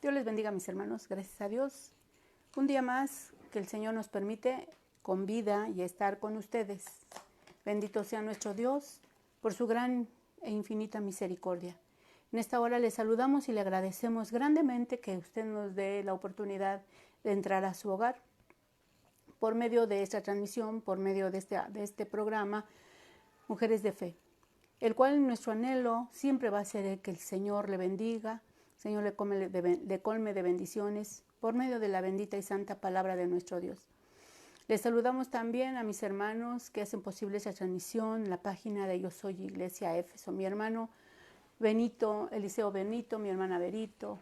Dios les bendiga, mis hermanos. Gracias a Dios. Un día más que el Señor nos permite con vida y estar con ustedes. Bendito sea nuestro Dios por su gran e infinita misericordia. En esta hora le saludamos y le agradecemos grandemente que usted nos dé la oportunidad de entrar a su hogar por medio de esta transmisión, por medio de este programa Mujeres de Fe, el cual nuestro anhelo siempre va a ser que el Señor le bendiga, el Señor le colme de bendiciones por medio de la bendita y santa palabra de nuestro Dios. Les saludamos también a mis hermanos que hacen posible esta transmisión en la página de Yo Soy Iglesia Éfeso, mi hermano Benito, Eliseo Benito, mi hermana Berito,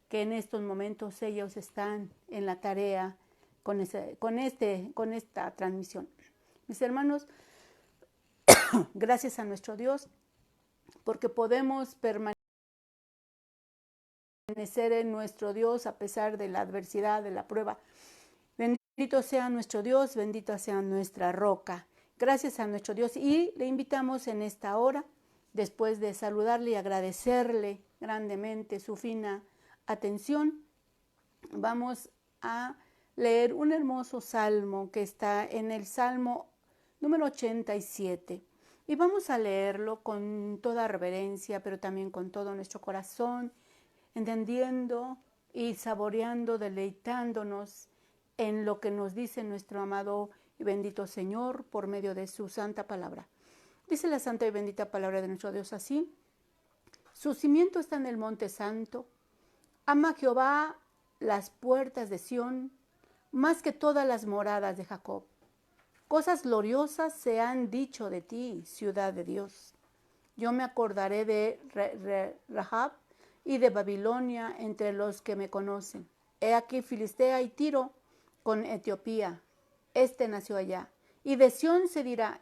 que en estos momentos ellos están en la tarea con esta transmisión. Mis hermanos, gracias a nuestro Dios, porque podemos permanecer en nuestro Dios a pesar de la adversidad, de la prueba. Bendito sea nuestro Dios, bendita sea nuestra roca. Gracias a nuestro Dios. Y le invitamos en esta hora, después de saludarle y agradecerle grandemente su fina atención, vamos a leer un hermoso salmo que está en el Salmo número 87. Y vamos a leerlo con toda reverencia, pero también con todo nuestro corazón, entendiendo y saboreando, deleitándonos en lo que nos dice nuestro amado y bendito Señor por medio de su santa palabra. Dice la santa y bendita palabra de nuestro Dios así: su cimiento está en el monte santo, ama Jehová las puertas de Sión, más que todas las moradas de Jacob. Cosas gloriosas se han dicho de ti, ciudad de Dios. Yo me acordaré de Rahab y de Babilonia entre los que me conocen. He aquí Filistea y Tiro con Etiopía. Este nació allá. Y de Sión se dirá,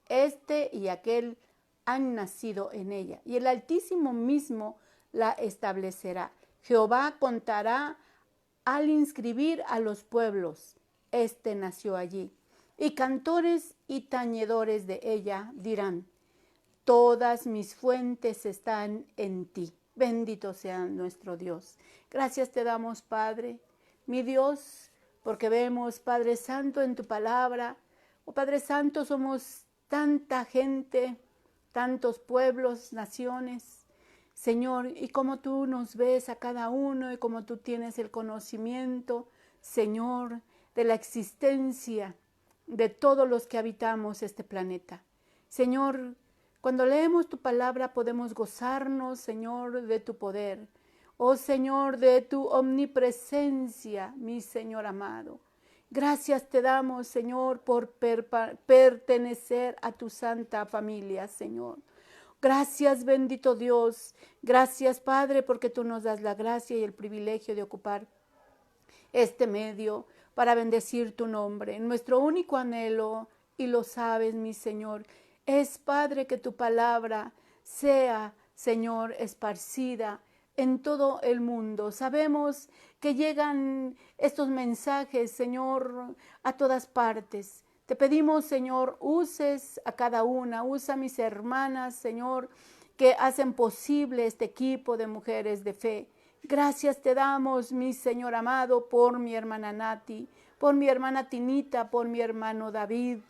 este y aquel han nacido en ella. Y el Altísimo mismo la establecerá. Jehová contará al inscribir a los pueblos. Este nació allí. Y cantores y tañedores de ella dirán, todas mis fuentes están en ti. Bendito sea nuestro Dios. Gracias te damos, Padre, mi Dios, porque vemos, Padre Santo, en tu palabra. Oh Padre Santo, somos tanta gente, tantos pueblos, naciones, Señor, y como tú nos ves a cada uno y como tú tienes el conocimiento, Señor, de la existencia de todos los que habitamos este planeta. Señor, cuando leemos tu palabra podemos gozarnos, Señor, de tu poder. Oh Señor, de tu omnipresencia, mi Señor amado. Gracias te damos, Señor, por pertenecer a tu santa familia, Señor. Gracias, bendito Dios. Gracias, Padre, porque tú nos das la gracia y el privilegio de ocupar este medio para bendecir tu nombre. Nuestro único anhelo, y lo sabes, mi Señor, es, Padre, que tu palabra sea, Señor, esparcida en todo el mundo. Sabemos que llegan estos mensajes, Señor, a todas partes. Te pedimos, Señor, uses a cada una, usa a mis hermanas, Señor, que hacen posible este equipo de mujeres de fe. Gracias te damos, mi Señor amado, por mi hermana Nati, por mi hermana Tinita, por mi hermano David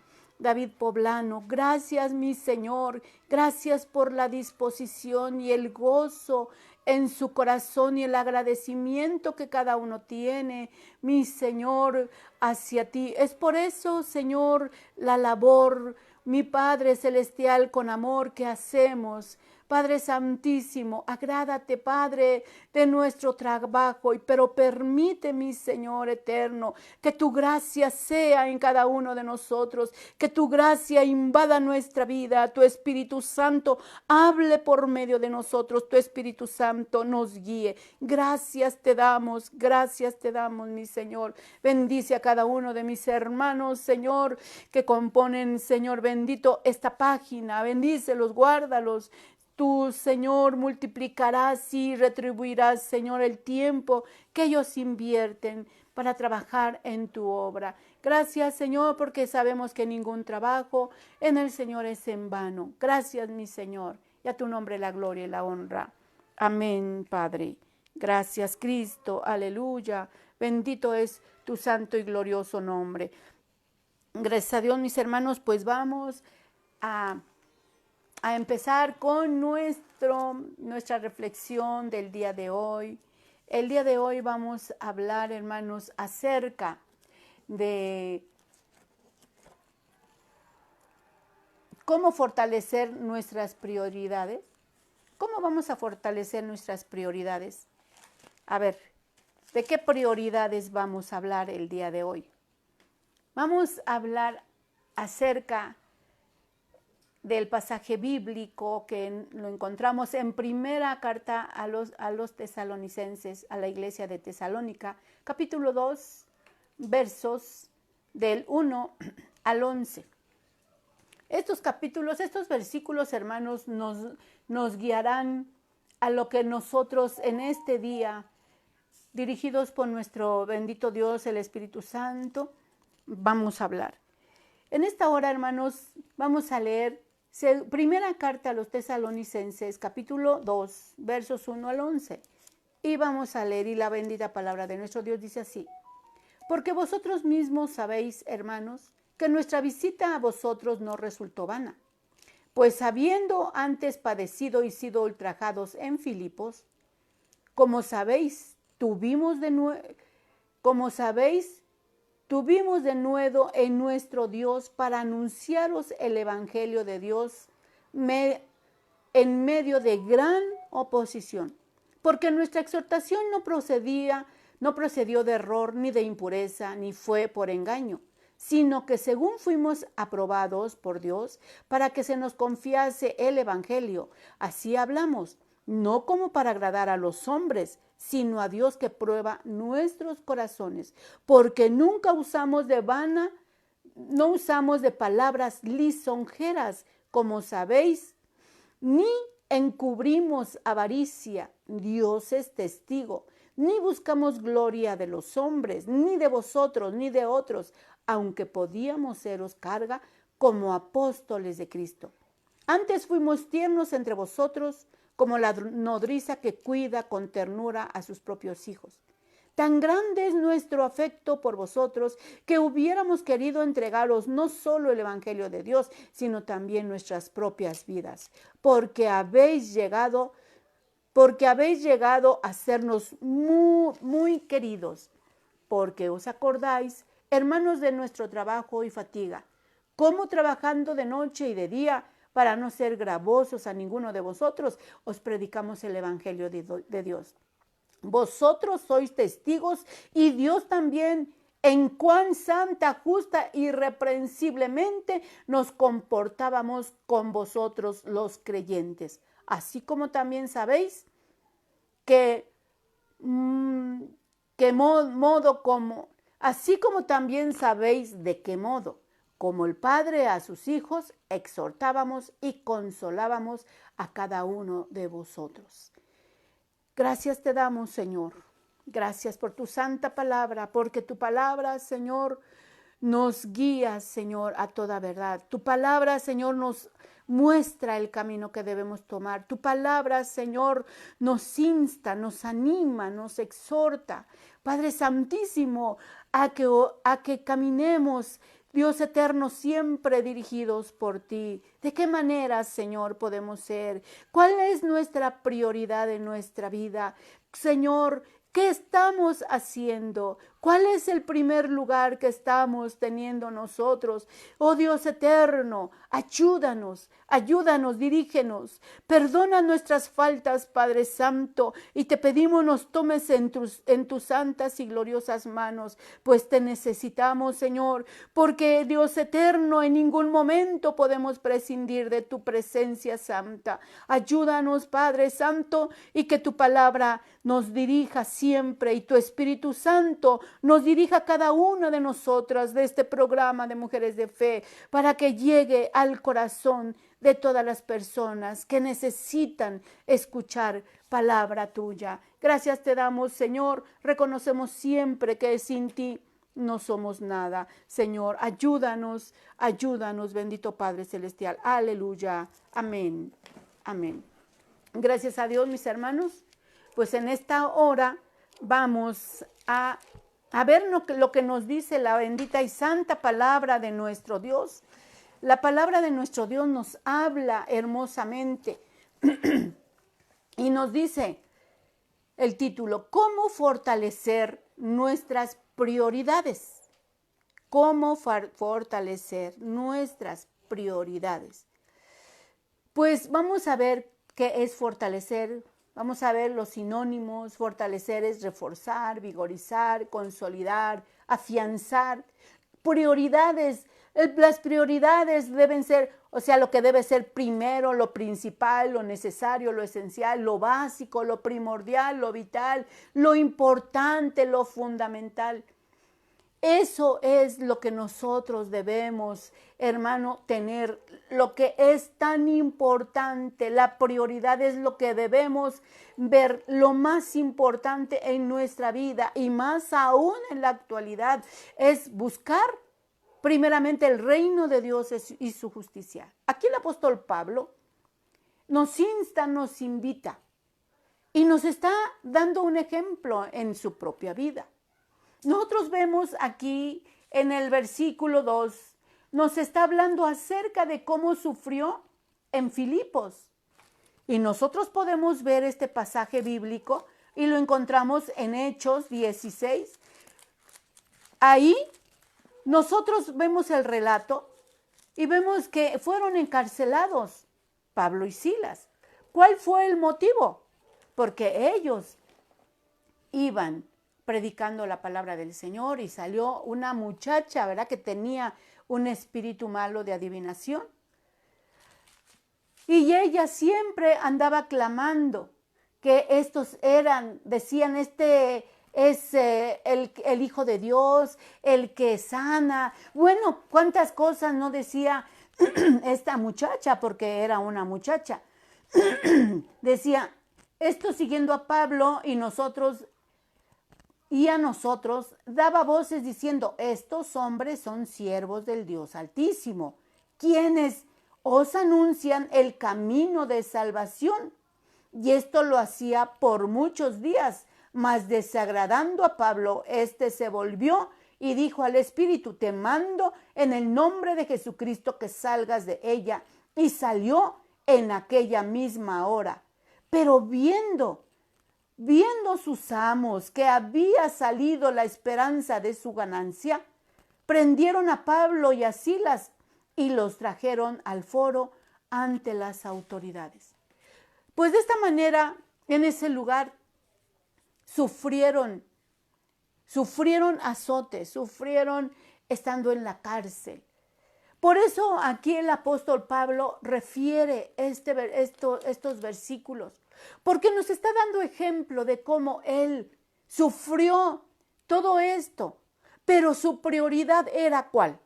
Poblano. Gracias, mi Señor. Gracias por la disposición y el gozo en su corazón y el agradecimiento que cada uno tiene, mi Señor, hacia ti. Es por eso, Señor, la labor, mi Padre Celestial, con amor que hacemos. Padre Santísimo, agrádate, Padre, de nuestro trabajo, pero permite, mi Señor eterno, que tu gracia sea en cada uno de nosotros, que tu gracia invada nuestra vida, tu Espíritu Santo hable por medio de nosotros, tu Espíritu Santo nos guíe. Gracias te damos, mi Señor. Bendice a cada uno de mis hermanos, Señor, que componen, Señor bendito, esta página. Bendícelos, guárdalos. Tú, Señor, multiplicarás y retribuirás, Señor, el tiempo que ellos invierten para trabajar en tu obra. Gracias, Señor, porque sabemos que ningún trabajo en el Señor es en vano. Gracias, mi Señor, y a tu nombre la gloria y la honra. Amén, Padre. Gracias, Cristo. Aleluya. Bendito es tu santo y glorioso nombre. Gracias a Dios, mis hermanos, pues vamos a empezar con nuestra reflexión del día de hoy. El día de hoy vamos a hablar, hermanos, acerca de cómo fortalecer nuestras prioridades. ¿Cómo vamos a fortalecer nuestras prioridades? A ver, ¿de qué prioridades vamos a hablar el día de hoy? Vamos a hablar acerca del pasaje bíblico que lo encontramos en primera carta a los tesalonicenses, a la iglesia de Tesalónica, capítulo 2, versos del 1 al 11. Estos capítulos, estos versículos, hermanos, nos guiarán a lo que nosotros en este día, dirigidos por nuestro bendito Dios, el Espíritu Santo, vamos a hablar. En esta hora, hermanos, vamos a leer primera carta a los tesalonicenses, capítulo 2, versos 1 al 11. Y vamos a leer, y la bendita palabra de nuestro Dios dice así: porque vosotros mismos sabéis, hermanos, que nuestra visita a vosotros no resultó vana, pues habiendo antes padecido y sido ultrajados en Filipos, como sabéis, tuvimos de nuevo en nuestro Dios para anunciaros el Evangelio de Dios en medio de gran oposición, porque nuestra exhortación no procedió de error ni de impureza, ni fue por engaño, sino que según fuimos aprobados por Dios para que se nos confiase el Evangelio, así hablamos, no como para agradar a los hombres, sino a Dios que prueba nuestros corazones, porque nunca usamos de palabras lisonjeras, como sabéis, ni encubrimos avaricia, Dios es testigo, ni buscamos gloria de los hombres, ni de vosotros, ni de otros, aunque podíamos seros carga como apóstoles de Cristo. Antes fuimos tiernos entre vosotros, como la nodriza que cuida con ternura a sus propios hijos. Tan grande es nuestro afecto por vosotros que hubiéramos querido entregaros no solo el Evangelio de Dios, sino también nuestras propias vidas, porque habéis llegado a sernos muy, muy queridos, porque os acordáis, hermanos, de nuestro trabajo y fatiga, cómo trabajando de noche y de día, para no ser gravosos a ninguno de vosotros, os predicamos el Evangelio de Dios. Vosotros sois testigos, y Dios también, en cuán santa, justa y irreprensiblemente nos comportábamos con vosotros los creyentes. Así como también sabéis así como también sabéis de qué modo, como el Padre a sus hijos, exhortábamos y consolábamos a cada uno de vosotros. Gracias te damos, Señor. Gracias por tu santa palabra, porque tu palabra, Señor, nos guía, Señor, a toda verdad. Tu palabra, Señor, nos muestra el camino que debemos tomar. Tu palabra, Señor, nos insta, nos anima, nos exhorta, Padre Santísimo, a que caminemos, Dios eterno, siempre dirigidos por ti. ¿De qué manera, Señor, podemos ser? ¿Cuál es nuestra prioridad en nuestra vida? Señor, ¿qué estamos haciendo? ¿Cuál es el primer lugar que estamos teniendo nosotros? Oh Dios eterno, ayúdanos, dirígenos. Perdona nuestras faltas, Padre Santo, y te pedimos nos tomes en tus santas y gloriosas manos, pues te necesitamos, Señor, porque Dios eterno, en ningún momento podemos prescindir de tu presencia santa. Ayúdanos, Padre Santo, y que tu palabra nos dirija siempre, y tu Espíritu Santo nos dirija a cada una de nosotras de este programa de Mujeres de Fe, para que llegue al corazón de todas las personas que necesitan escuchar palabra tuya. Gracias te damos, Señor. Reconocemos siempre que sin ti no somos nada. Señor, ayúdanos, bendito Padre Celestial. Aleluya. Amén. Amén. Gracias a Dios, mis hermanos. pues en esta hora vamos a ver lo que nos dice la bendita y santa palabra de nuestro Dios. La palabra de nuestro Dios nos habla hermosamente y nos dice el título, ¿cómo fortalecer nuestras prioridades? ¿Cómo fortalecer nuestras prioridades? Pues vamos a ver qué es fortalecer. Vamos a ver los sinónimos. Fortalecer es reforzar, vigorizar, consolidar, afianzar. Prioridades. Las prioridades deben ser, o sea, lo que debe ser primero, lo principal, lo necesario, lo esencial, lo básico, lo primordial, lo vital, lo importante, lo fundamental. Eso es lo que nosotros debemos, hermano, tener, lo que es tan importante. La prioridad es lo que debemos ver, lo más importante en nuestra vida y más aún en la actualidad, es buscar primeramente el reino de Dios y su justicia. Aquí el apóstol Pablo nos insta, nos invita y nos está dando un ejemplo en su propia vida. Nosotros vemos aquí en el versículo 2, nos está hablando acerca de cómo sufrió en Filipos. Y nosotros podemos ver este pasaje bíblico y lo encontramos en Hechos 16. Ahí nosotros vemos el relato y vemos que fueron encarcelados Pablo y Silas. ¿Cuál fue el motivo? Porque ellos iban predicando la palabra del Señor y salió una muchacha, ¿verdad?, que tenía un espíritu malo de adivinación. Y ella siempre andaba clamando que estos decían, este es el Hijo de Dios, el que sana. Bueno, cuántas cosas no decía esta muchacha, porque era una muchacha. Decía, esto siguiendo a Pablo y a nosotros daba voces diciendo, estos hombres son siervos del Dios Altísimo, quienes os anuncian el camino de salvación. Y esto lo hacía por muchos días, mas desagradando a Pablo, éste se volvió y dijo al Espíritu, te mando en el nombre de Jesucristo que salgas de ella. Y salió en aquella misma hora. Pero viendo sus amos que había salido la esperanza de su ganancia, prendieron a Pablo y a Silas y los trajeron al foro ante las autoridades. Pues de esta manera, en ese lugar, sufrieron azotes, sufrieron estando en la cárcel. Por eso aquí el apóstol Pablo refiere estos versículos, porque nos está dando ejemplo de cómo él sufrió todo esto, pero su prioridad era ¿cuál?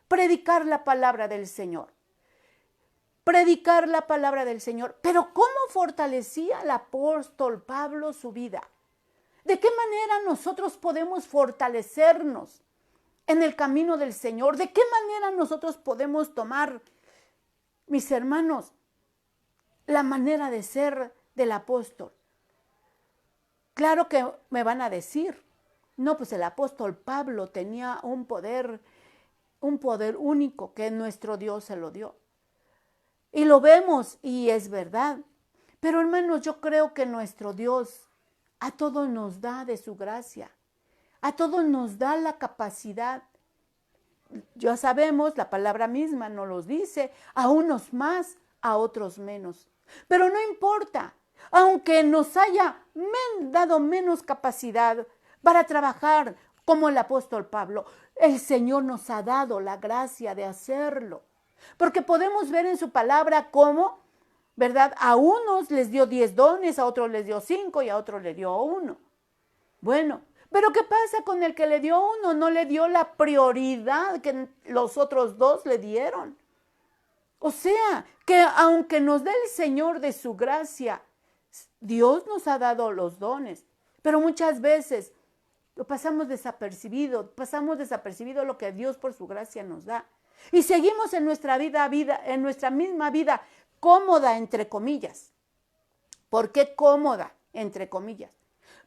Predicar la palabra del Señor. Predicar la palabra del Señor. Pero ¿cómo fortalecía el apóstol Pablo su vida? ¿De qué manera nosotros podemos fortalecernos en el camino del Señor? ¿De qué manera nosotros podemos tomar, mis hermanos, la manera de ser del apóstol? Claro que me van a decir, no, pues el apóstol Pablo tenía un poder único que nuestro Dios se lo dio. Y lo vemos y es verdad. Pero hermanos, yo creo que nuestro Dios a todos nos da de su gracia. A todos nos da la capacidad. Ya sabemos, la palabra misma nos los dice, a unos más, a otros menos. Pero no importa, aunque nos haya dado menos capacidad para trabajar como el apóstol Pablo, el Señor nos ha dado la gracia de hacerlo. Porque podemos ver en su palabra cómo, ¿verdad? A unos les dio 10 dones, a otros les dio 5 y a otros le dio 1. Bueno, pero ¿qué pasa con el que le dio 1? No le dio la prioridad que los otros 2 le dieron. O sea, que aunque nos dé el Señor de su gracia, Dios nos ha dado los dones, pero muchas veces lo pasamos desapercibido lo que Dios por su gracia nos da. Y seguimos en nuestra en nuestra misma vida cómoda, entre comillas. ¿Por qué cómoda? entre comillas,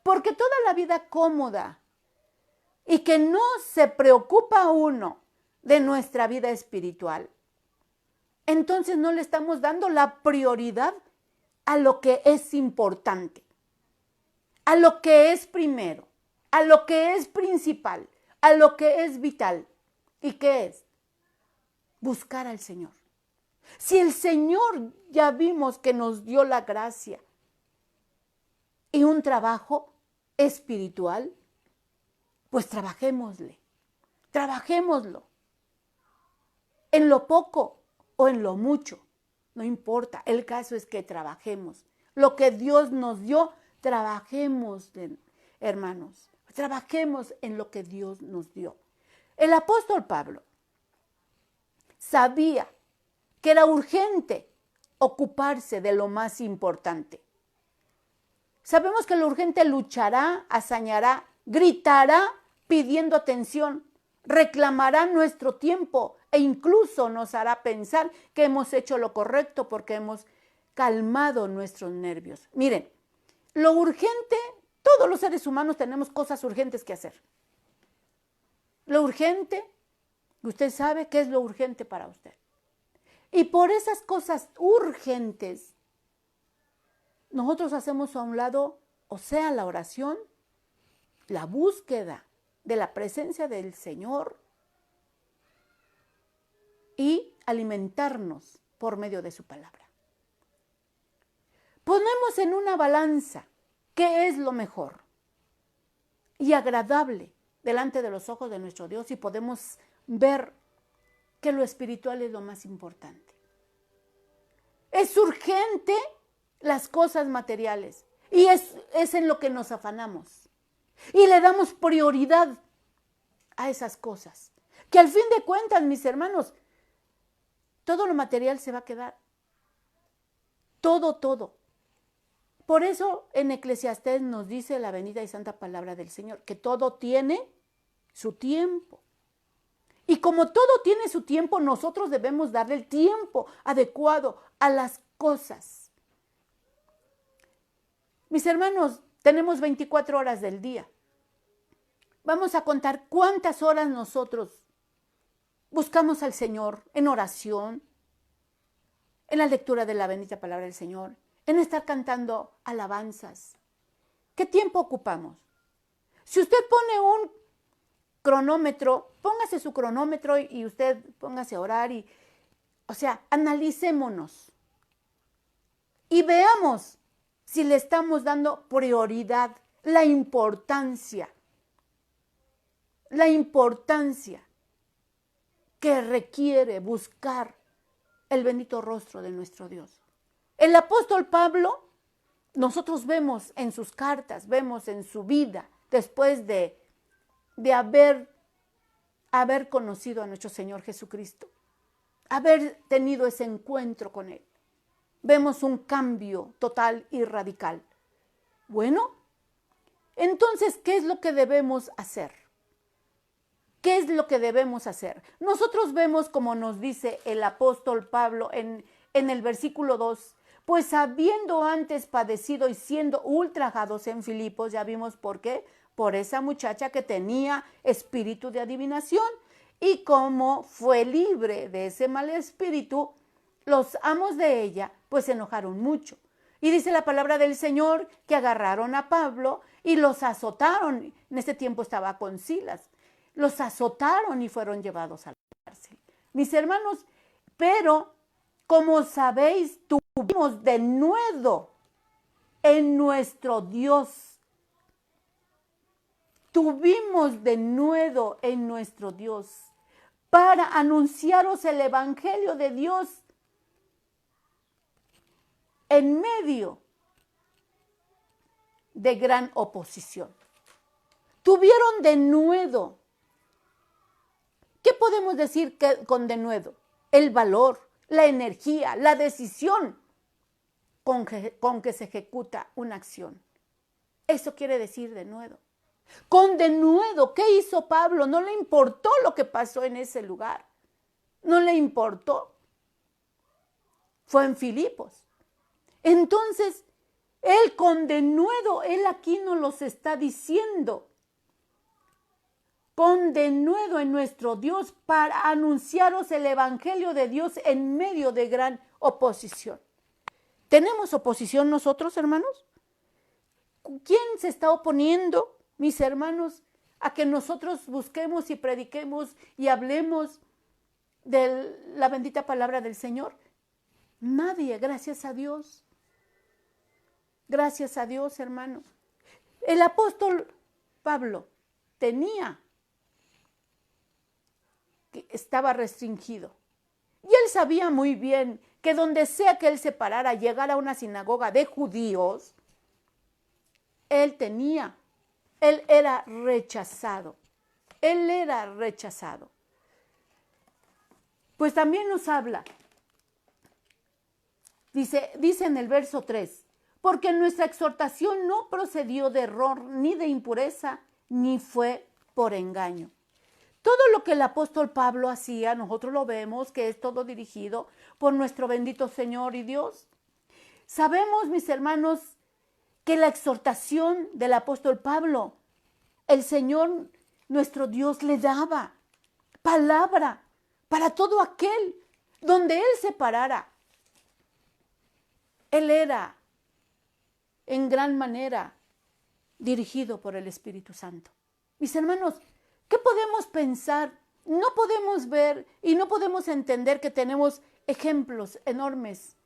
porque toda la vida cómoda y que no se preocupa uno de nuestra vida espiritual, entonces no le estamos dando la prioridad a lo que es importante, a lo que es primero, a lo que es principal, a lo que es vital. ¿Y qué es? Buscar al Señor. Si el Señor ya vimos que nos dio la gracia y un trabajo espiritual, pues trabajémoslo en lo poco o en lo mucho, no importa, el caso es que trabajemos, lo que Dios nos dio, trabajemos, hermanos, trabajemos en lo que Dios nos dio. El apóstol Pablo sabía que era urgente ocuparse de lo más importante. Sabemos que lo urgente luchará, hazañará, gritará pidiendo atención, reclamará nuestro tiempo e incluso nos hará pensar que hemos hecho lo correcto porque hemos calmado nuestros nervios. Miren, lo urgente, todos los seres humanos tenemos cosas urgentes que hacer. Lo urgente, usted sabe qué es lo urgente para usted. Y por esas cosas urgentes, nosotros hacemos a un lado, o sea, la oración, la búsqueda de la presencia del Señor y alimentarnos por medio de su palabra. Ponemos en una balanza qué es lo mejor y agradable delante de los ojos de nuestro Dios y podemos ver que lo espiritual es lo más importante. Es urgente las cosas materiales y es en lo que nos afanamos y le damos prioridad a esas cosas, que al fin de cuentas, mis hermanos, todo lo material se va a quedar, todo. Por eso en Eclesiastés nos dice la bendita y santa palabra del Señor, que todo tiene su tiempo. Y como todo tiene su tiempo, nosotros debemos darle el tiempo adecuado a las cosas. Mis hermanos, tenemos 24 horas del día. Vamos a contar cuántas horas nosotros buscamos al Señor en oración, en la lectura de la bendita palabra del Señor, en estar cantando alabanzas. ¿Qué tiempo ocupamos? Si usted pone un cronómetro, póngase su cronómetro y usted póngase a orar analicémonos y veamos si le estamos dando prioridad, la importancia que requiere buscar el bendito rostro de nuestro Dios. El apóstol Pablo, nosotros vemos en sus cartas, vemos en su vida, después de haber conocido a nuestro Señor Jesucristo, haber tenido ese encuentro con Él. Vemos un cambio total y radical. Bueno, entonces, ¿qué es lo que debemos hacer? ¿Qué es lo que debemos hacer? Nosotros vemos, como nos dice el apóstol Pablo en el versículo 2, pues habiendo antes padecido y siendo ultrajados en Filipos, ya vimos por qué, por esa muchacha que tenía espíritu de adivinación, y como fue libre de ese mal espíritu, los amos de ella pues se enojaron mucho. Y dice la palabra del Señor que agarraron a Pablo y los azotaron. En ese tiempo estaba con Silas. Los azotaron y fueron llevados a la cárcel. Mis hermanos, pero como sabéis, tuvimos denuedo en nuestro Dios. Tuvimos denuedo en nuestro Dios para anunciaros el evangelio de Dios en medio de gran oposición. Tuvieron denuedo. ¿Qué podemos decir con denuedo? El valor, la energía, la decisión con que se ejecuta una acción. Eso quiere decir denuedo. Con denuedo, ¿qué hizo Pablo? No le importó lo que pasó en ese lugar. No le importó. Fue en Filipos. Entonces, Él con denuedo, Él aquí nos los está diciendo. Con denuedo en nuestro Dios para anunciaros el evangelio de Dios en medio de gran oposición. ¿Tenemos oposición nosotros, hermanos? ¿Quién se está oponiendo, mis hermanos, a que nosotros busquemos y prediquemos y hablemos de la bendita palabra del Señor? Nadie, gracias a Dios. Gracias a Dios, hermano. El apóstol Pablo estaba restringido. Y él sabía muy bien que donde sea que él se parara, llegara a una sinagoga de judíos, él era rechazado. Él era rechazado. Pues también nos habla. Dice en el verso 3, porque nuestra exhortación no procedió de error, ni de impureza, ni fue por engaño. Todo lo que el apóstol Pablo hacía, nosotros lo vemos, que es todo dirigido por nuestro bendito Señor y Dios. Sabemos, mis hermanos, que la exhortación del apóstol Pablo, el Señor, nuestro Dios, le daba palabra para todo aquel donde él se parara. Él era en gran manera dirigido por el Espíritu Santo. Mis hermanos, ¿qué podemos pensar? No podemos ver y no podemos entender que tenemos ejemplos enormes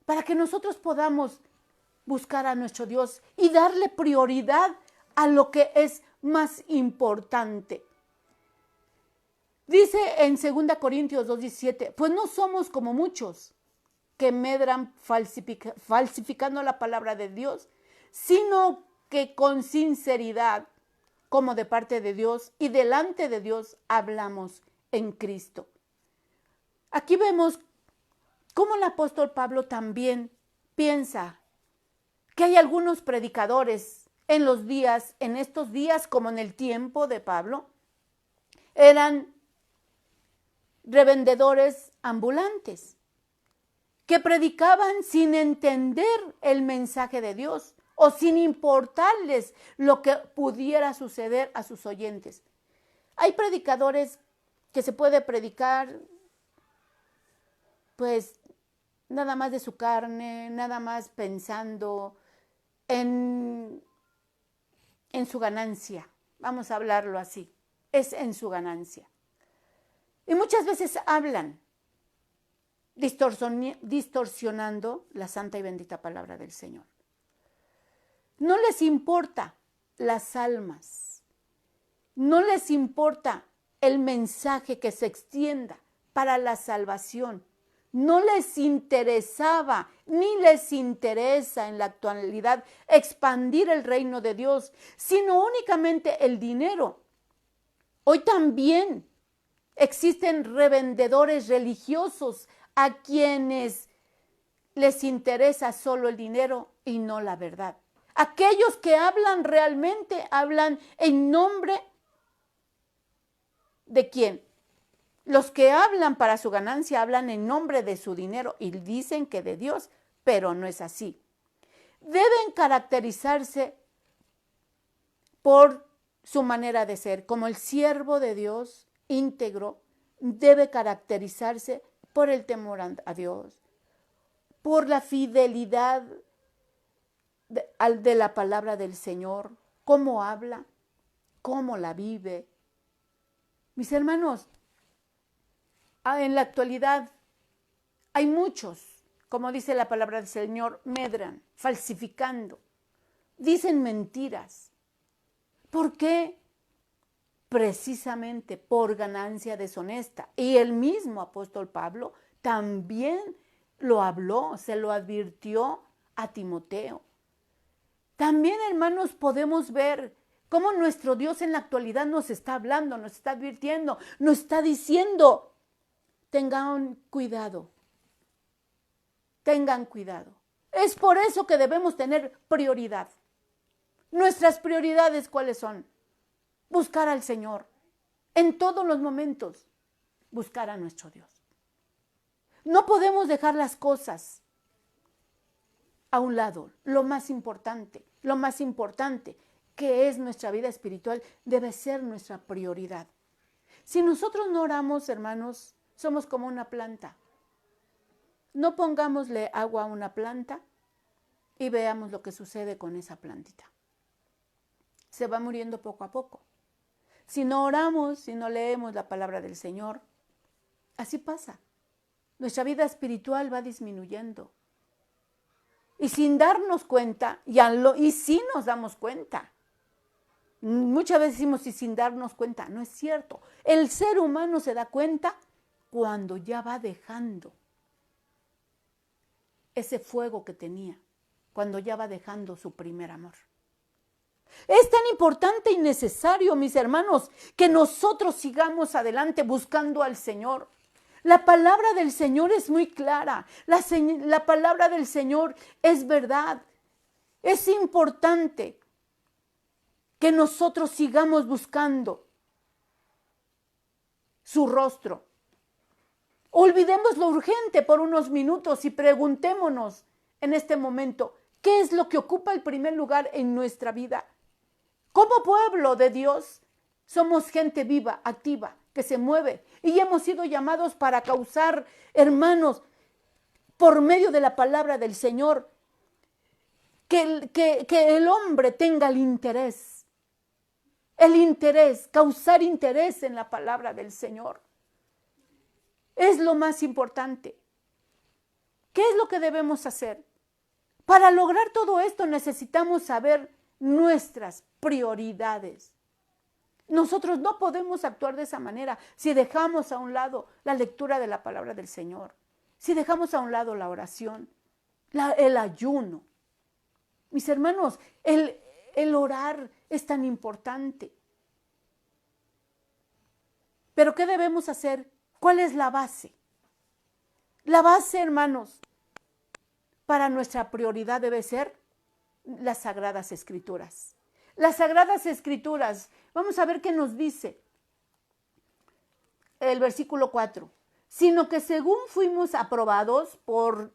para que nosotros podamos buscar a nuestro Dios y darle prioridad a lo que es más importante. Dice en 2 Corintios 2:17, pues no somos como muchos que medran falsificando la palabra de Dios, sino que con sinceridad, como de parte de Dios y delante de Dios, hablamos en Cristo. Aquí vemos cómo el apóstol Pablo también piensa que hay algunos predicadores en estos días como en el tiempo de Pablo, eran revendedores ambulantes que predicaban sin entender el mensaje de Dios o sin importarles lo que pudiera suceder a sus oyentes. Hay predicadores que se puede predicar pues nada más de su carne, nada más pensando en su ganancia. Vamos a hablarlo así. Es en su ganancia. Y muchas veces hablan distorsionando la santa y bendita palabra del Señor. No les importa las almas. No les importa el mensaje que se extienda para la salvación. No les interesaba, ni les interesa en la actualidad expandir el reino de Dios, sino únicamente el dinero. Hoy también existen revendedores religiosos a quienes les interesa solo el dinero y no la verdad. Aquellos que hablan realmente, hablan en nombre ¿de quién? Los que hablan para su ganancia hablan en nombre de su dinero y dicen que de Dios, pero no es así. Deben caracterizarse por su manera de ser, como el siervo de Dios íntegro debe caracterizarse por el temor a Dios, por la fidelidad de la palabra del Señor, cómo habla, cómo la vive. Mis hermanos, en la actualidad hay muchos, como dice la palabra del Señor, medran, falsificando, dicen mentiras. ¿Por qué? Precisamente por ganancia deshonesta. Y el mismo apóstol Pablo también lo habló, se lo advirtió a Timoteo. También, hermanos, podemos ver cómo nuestro Dios en la actualidad nos está hablando, nos está advirtiendo, nos está diciendo, tengan cuidado, tengan cuidado. Es por eso que debemos tener prioridad. Nuestras prioridades, ¿cuáles son? Buscar al Señor. En todos los momentos, buscar a nuestro Dios. No podemos dejar las cosas a un lado lo más importante, que es nuestra vida espiritual, debe ser nuestra prioridad. Si nosotros no oramos, hermanos, somos como una planta. No pongámosle agua a una planta y veamos lo que sucede con esa plantita. Se va muriendo poco a poco. Si no oramos, si no leemos la palabra del Señor, así pasa. Nuestra vida espiritual va disminuyendo. Y sin darnos cuenta, y sí nos damos cuenta. Muchas veces decimos, y sin darnos cuenta, no es cierto. El ser humano se da cuenta cuando ya va dejando ese fuego que tenía, cuando ya va dejando su primer amor. Es tan importante y necesario, mis hermanos, que nosotros sigamos adelante buscando al Señor. La palabra del Señor es muy clara. La palabra del Señor es verdad. Es importante que nosotros sigamos buscando su rostro. Olvidemos lo urgente por unos minutos y preguntémonos en este momento, ¿qué es lo que ocupa el primer lugar en nuestra vida? Como pueblo de Dios, somos gente viva, activa, que se mueve y hemos sido llamados para causar, hermanos, por medio de la palabra del Señor, que el hombre tenga el interés, causar interés en la palabra del Señor. Es lo más importante. ¿Qué es lo que debemos hacer? Para lograr todo esto necesitamos saber nuestras prioridades. Nosotros no podemos actuar de esa manera si dejamos a un lado la lectura de la palabra del Señor, si dejamos a un lado la oración, el ayuno. Mis hermanos, el orar es tan importante. Pero ¿qué debemos hacer? ¿Cuál es la base? La base, hermanos, para nuestra prioridad debe ser las Sagradas Escrituras. Las Sagradas Escrituras, vamos a ver qué nos dice el versículo 4. Sino que según fuimos aprobados por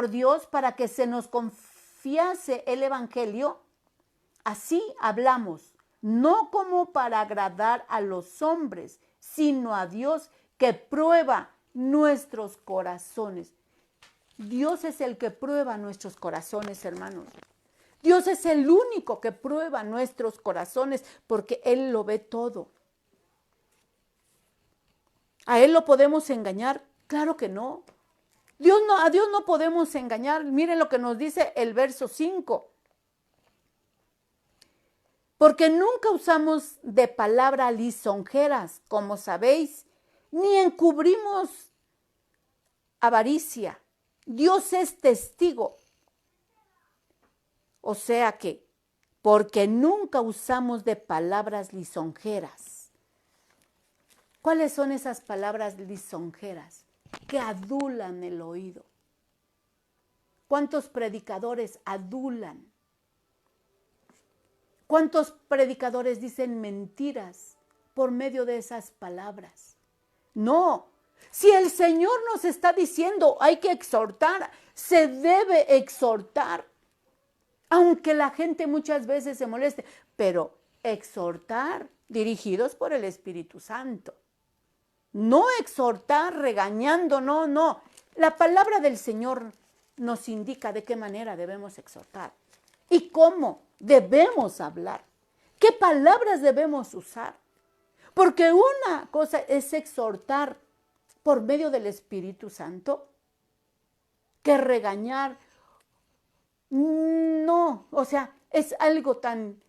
Dios para que se nos confiase el Evangelio, así hablamos, no como para agradar a los hombres, sino a Dios que prueba nuestros corazones. Dios es el que prueba nuestros corazones, hermanos. Dios es el único que prueba nuestros corazones porque Él lo ve todo. ¿A Él lo podemos engañar? Claro que no. A Dios no podemos engañar. Miren lo que nos dice el verso 5. Porque nunca usamos de palabra lisonjeras, como sabéis, ni encubrimos avaricia. Dios es testigo. O sea que, porque nunca usamos de palabras lisonjeras. ¿Cuáles son esas palabras lisonjeras? Que adulan el oído. ¿Cuántos predicadores adulan? ¿Cuántos predicadores dicen mentiras por medio de esas palabras? No, si el Señor nos está diciendo hay que exhortar, se debe exhortar. Aunque la gente muchas veces se moleste, pero exhortar dirigidos por el Espíritu Santo. No exhortar regañando, no. La palabra del Señor nos indica de qué manera debemos exhortar y cómo debemos hablar, qué palabras debemos usar. Porque una cosa es exhortar por medio del Espíritu Santo que regañar. No, o sea, es algo tan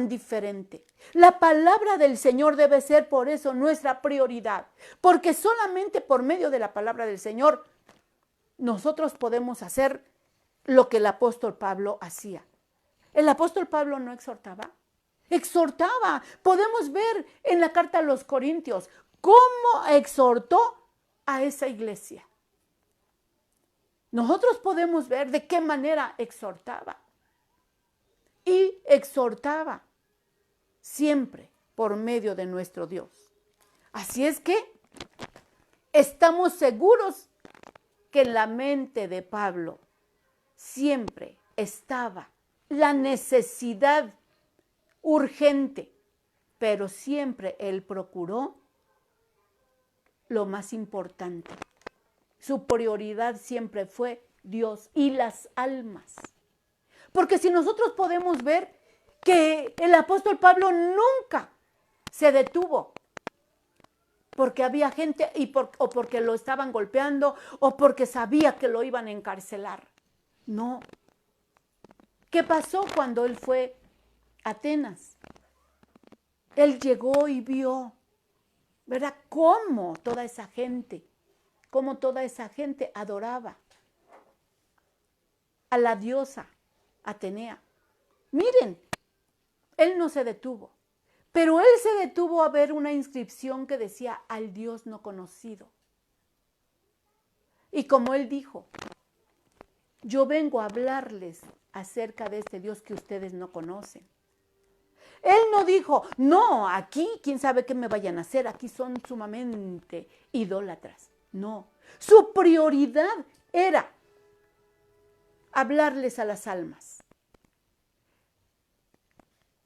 diferente. La palabra del Señor debe ser por eso nuestra prioridad, porque solamente por medio de la palabra del Señor nosotros podemos hacer lo que el apóstol Pablo hacía. El apóstol Pablo no exhortaba. Podemos ver en la carta a los Corintios cómo exhortó a esa iglesia. Nosotros podemos ver de qué manera exhortaba. Y exhortaba siempre por medio de nuestro Dios. Así es que estamos seguros que la mente de Pablo siempre estaba la necesidad urgente, pero siempre él procuró lo más importante. Su prioridad siempre fue Dios y las almas. Porque si nosotros podemos ver que el apóstol Pablo nunca se detuvo porque había gente o porque lo estaban golpeando o porque sabía que lo iban a encarcelar. No. ¿Qué pasó cuando él fue a Atenas? Él llegó y vio, ¿verdad? Cómo toda esa gente adoraba a la diosa Atenea. Miren, él no se detuvo, pero él se detuvo a ver una inscripción que decía al Dios no conocido. Y como él dijo, yo vengo a hablarles acerca de este Dios que ustedes no conocen. Él no dijo, no, aquí quién sabe qué me vayan a hacer, aquí son sumamente idólatras. No, su prioridad era hablarles a las almas.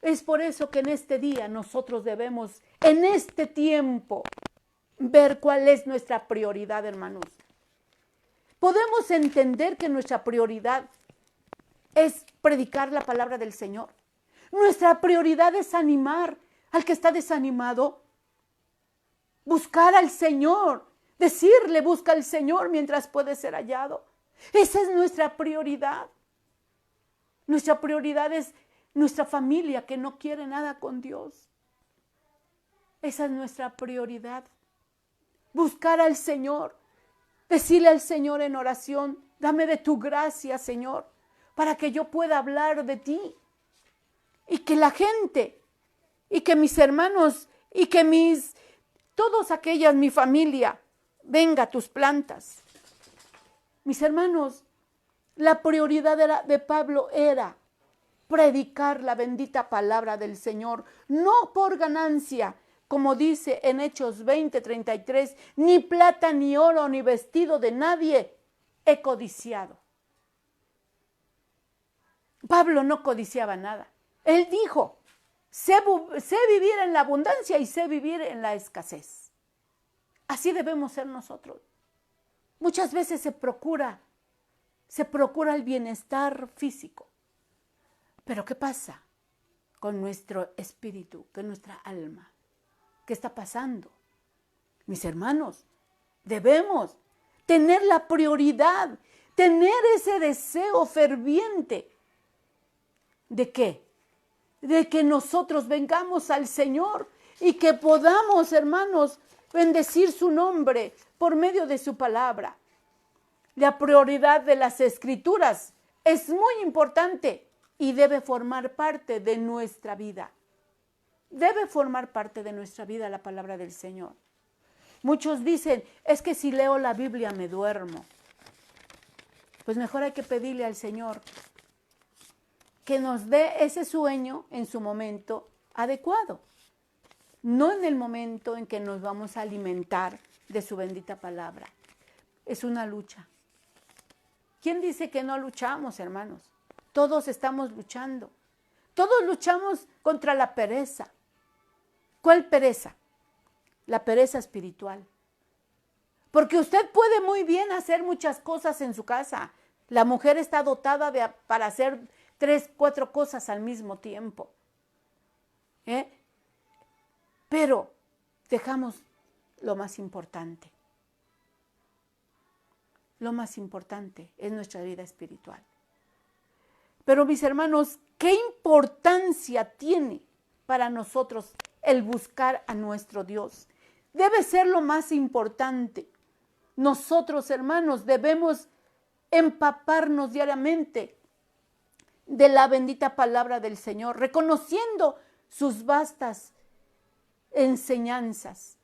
Es por eso que en este día nosotros debemos, en este tiempo, ver cuál es nuestra prioridad, hermanos. Podemos entender que nuestra prioridad es predicar la palabra del Señor. Nuestra prioridad es animar al que está desanimado. Buscar al Señor. Decirle, busca al Señor mientras puede ser hallado. Esa es nuestra prioridad. Nuestra prioridad es nuestra familia que no quiere nada con Dios. Esa es nuestra prioridad. Buscar al Señor. Decirle al Señor en oración, dame de tu gracia, Señor, para que yo pueda hablar de ti. Y que la gente, y que mis hermanos, y que todos aquellas, mi familia, venga a tus plantas. Mis hermanos, la prioridad de Pablo era predicar la bendita palabra del Señor, no por ganancia, como dice en Hechos 20:33, ni plata, ni oro, ni vestido de nadie he codiciado. Pablo no codiciaba nada. Él dijo, sé vivir en la abundancia y sé vivir en la escasez. Así debemos ser nosotros. Muchas veces se procura el bienestar físico. Pero ¿qué pasa con nuestro espíritu, con nuestra alma? ¿Qué está pasando? Mis hermanos, debemos tener la prioridad, tener ese deseo ferviente. ¿De qué? De que nosotros vengamos al Señor y que podamos, hermanos, bendecir su nombre por medio de su palabra. La prioridad de las Escrituras es muy importante y debe formar parte de nuestra vida. Debe formar parte de nuestra vida la palabra del Señor. Muchos dicen, es que si leo la Biblia me duermo. Pues mejor hay que pedirle al Señor que nos dé ese sueño en su momento adecuado. No en el momento en que nos vamos a alimentar de su bendita palabra. Es una lucha. ¿Quién dice que no luchamos, hermanos? Todos estamos luchando. Todos luchamos contra la pereza. ¿Cuál pereza? La pereza espiritual. Porque usted puede muy bien hacer muchas cosas en su casa. La mujer está dotada para hacer 3, 4 cosas al mismo tiempo. Pero dejamos lo más importante. Lo más importante es nuestra vida espiritual. Pero mis hermanos, ¿qué importancia tiene para nosotros el buscar a nuestro Dios? Debe ser lo más importante. Nosotros, hermanos, debemos empaparnos diariamente de la bendita palabra del Señor, reconociendo sus vastas enseñanzas.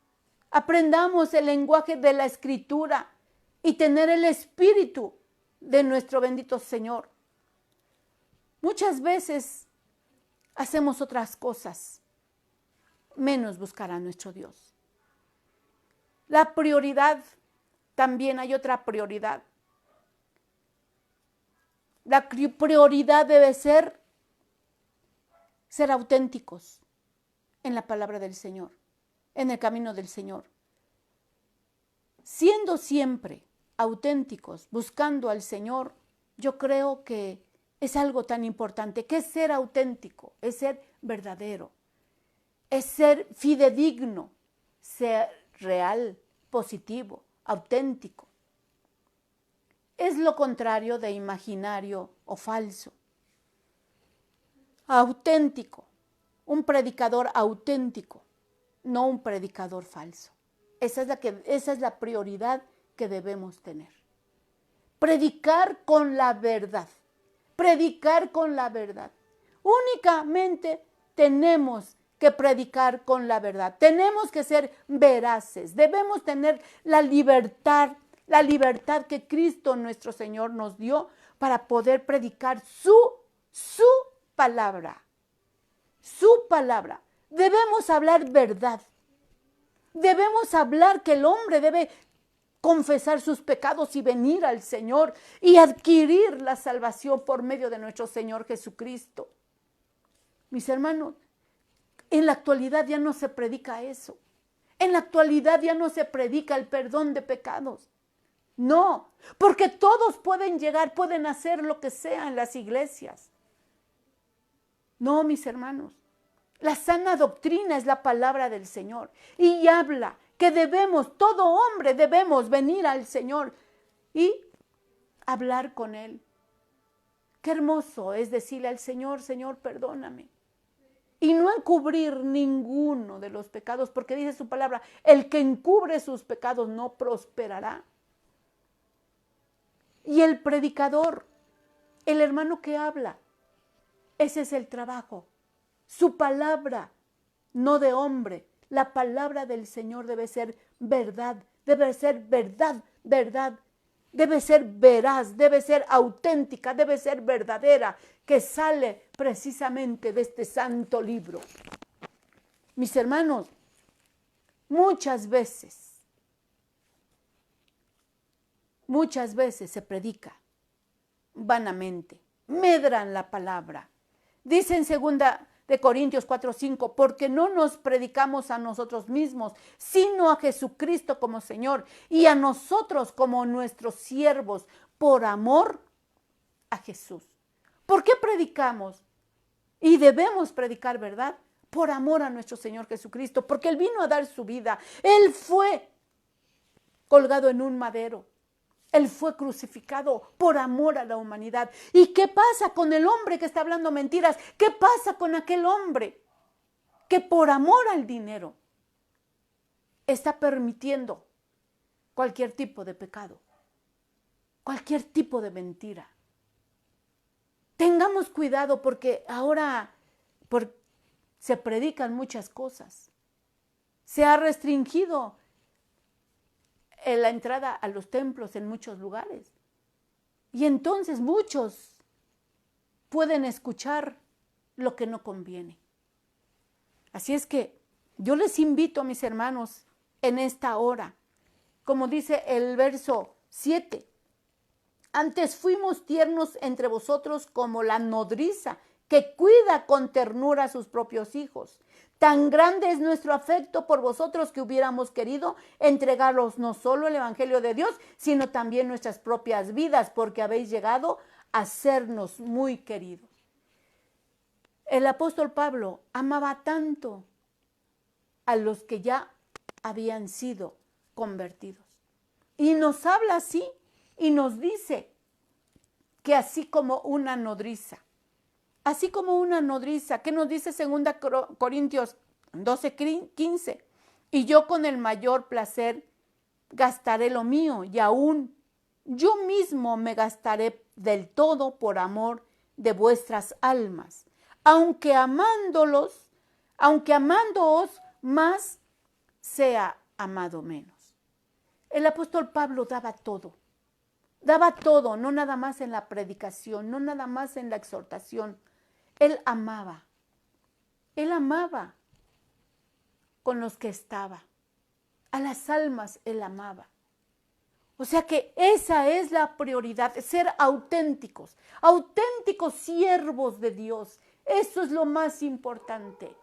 Aprendamos el lenguaje de la Escritura y tener el espíritu de nuestro bendito Señor. Muchas veces hacemos otras cosas, menos buscar a nuestro Dios. La prioridad, también hay otra prioridad. La prioridad debe ser auténticos en la palabra del Señor, en el camino del Señor. Siendo siempre auténticos, buscando al Señor, yo creo que es algo tan importante. ¿Qué es ser auténtico? Es ser verdadero, es ser fidedigno, ser real, positivo, auténtico. Es lo contrario de imaginario o falso. Auténtico, un predicador auténtico, no un predicador falso. Esa es la prioridad que debemos tener. Predicar con la verdad. Predicar con la verdad. Únicamente tenemos que predicar con la verdad. Tenemos que ser veraces. Debemos tener la libertad que Cristo nuestro Señor nos dio para poder predicar su palabra. Su palabra. Debemos hablar verdad. Debemos hablar que el hombre debe confesar sus pecados y venir al Señor y adquirir la salvación por medio de nuestro Señor Jesucristo. Mis hermanos, en la actualidad ya no se predica eso. En la actualidad ya no se predica el perdón de pecados. No, porque todos pueden llegar, pueden hacer lo que sea en las iglesias. No, mis hermanos. La sana doctrina es la palabra del Señor y habla que todo hombre debemos venir al Señor y hablar con Él. Qué hermoso es decirle al Señor, Señor, perdóname. Y no encubrir ninguno de los pecados, porque dice su palabra, el que encubre sus pecados no prosperará. Y el predicador, el hermano que habla, ese es el trabajo. Su palabra, no de hombre. La palabra del Señor debe ser verdad, debe ser verdad, verdad. Debe ser veraz, debe ser auténtica, debe ser verdadera, que sale precisamente de este santo libro. Mis hermanos, muchas veces se predica vanamente, medran la palabra. Dice en 2 Corintios 4:5, porque no nos predicamos a nosotros mismos, sino a Jesucristo como Señor y a nosotros como nuestros siervos, por amor a Jesús. ¿Por qué predicamos? Y debemos predicar, ¿verdad? Por amor a nuestro Señor Jesucristo, porque Él vino a dar su vida. Él fue colgado en un madero. Él fue crucificado por amor a la humanidad. ¿Y qué pasa con el hombre que está hablando mentiras? ¿Qué pasa con aquel hombre que por amor al dinero está permitiendo cualquier tipo de pecado, cualquier tipo de mentira? Tengamos cuidado porque ahora se predican muchas cosas. Se ha restringido la entrada a los templos en muchos lugares. Y entonces muchos pueden escuchar lo que no conviene. Así es que yo les invito a mis hermanos en esta hora, como dice el verso 7, antes fuimos tiernos entre vosotros como la nodriza que cuida con ternura a sus propios hijos. Tan grande es nuestro afecto por vosotros que hubiéramos querido entregaros no solo el Evangelio de Dios, sino también nuestras propias vidas, porque habéis llegado a sernos muy queridos. El apóstol Pablo amaba tanto a los que ya habían sido convertidos. Y nos habla así y nos dice que así como una nodriza, ¿qué nos dice 2 Corintios 12:15? Y yo con el mayor placer gastaré lo mío y aún yo mismo me gastaré del todo por amor de vuestras almas, aunque amándoos más, sea amado menos. El apóstol Pablo daba todo, no nada más en la predicación, no nada más en la exhortación. Él amaba con los que estaba, a las almas él amaba. O sea que esa es la prioridad, ser auténticos, auténticos siervos de Dios. Eso es lo más importante.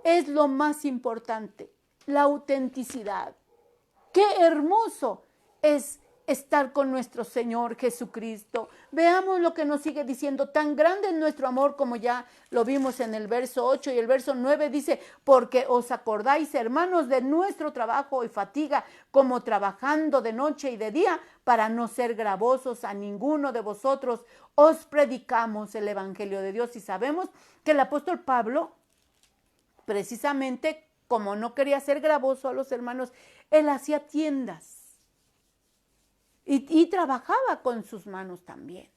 Es lo más importante, la autenticidad. Qué hermoso es estar con nuestro Señor Jesucristo. Veamos lo que nos sigue diciendo. Tan grande es nuestro amor, como ya lo vimos en el verso 8 y el verso 9 dice, porque os acordáis, hermanos, de nuestro trabajo y fatiga, como trabajando de noche y de día, para no ser gravosos a ninguno de vosotros, os predicamos el Evangelio de Dios. Y sabemos que el apóstol Pablo, precisamente como no quería ser gravoso a los hermanos, él hacía tiendas y trabajaba con sus manos también.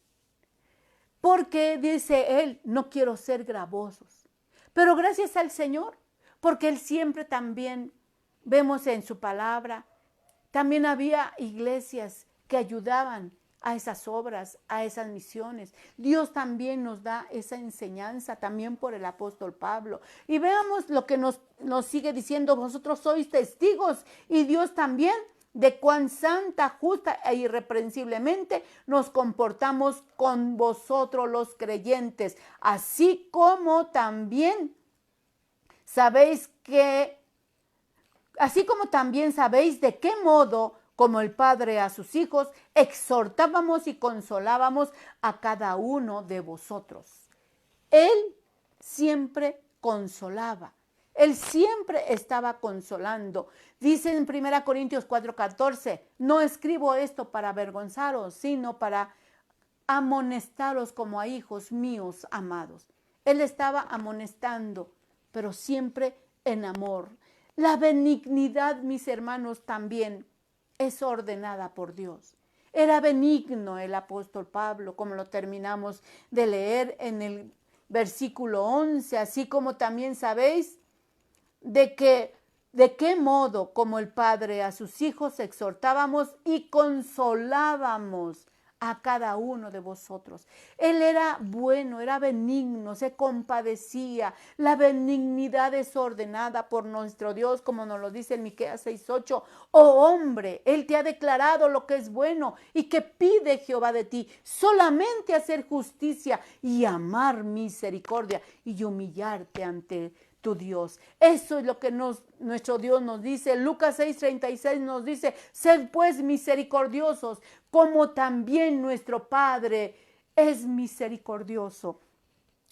Porque dice él, no quiero ser gravosos. Pero gracias al Señor, porque él siempre también, vemos en su palabra, también había iglesias que ayudaban a esas obras, a esas misiones. Dios también nos da esa enseñanza, también por el apóstol Pablo. Y veamos lo que nos sigue diciendo, vosotros sois testigos y Dios también de cuán santa, justa e irreprensiblemente nos comportamos con vosotros los creyentes, así como también sabéis de qué modo, como el Padre a sus hijos, exhortábamos y consolábamos a cada uno de vosotros. Él siempre consolaba. Él siempre estaba consolando. Dice en 1 Corintios 4:14, no escribo esto para avergonzaros, sino para amonestaros como a hijos míos amados. Él estaba amonestando, pero siempre en amor. La benignidad, mis hermanos, también es ordenada por Dios. Era benigno el apóstol Pablo, como lo terminamos de leer en el versículo 11, así como también sabéis de qué modo, como el Padre a sus hijos, exhortábamos y consolábamos a cada uno de vosotros. Él era bueno, era benigno, se compadecía. La benignidad es ordenada por nuestro Dios, como nos lo dice en Miqueas 6:8. Oh hombre, Él te ha declarado lo que es bueno y que pide Jehová de ti, solamente hacer justicia y amar misericordia y humillarte ante tu Dios. Eso es lo que nuestro Dios nos dice. Lucas 6:36 nos dice, sed pues misericordiosos, como también nuestro Padre es misericordioso.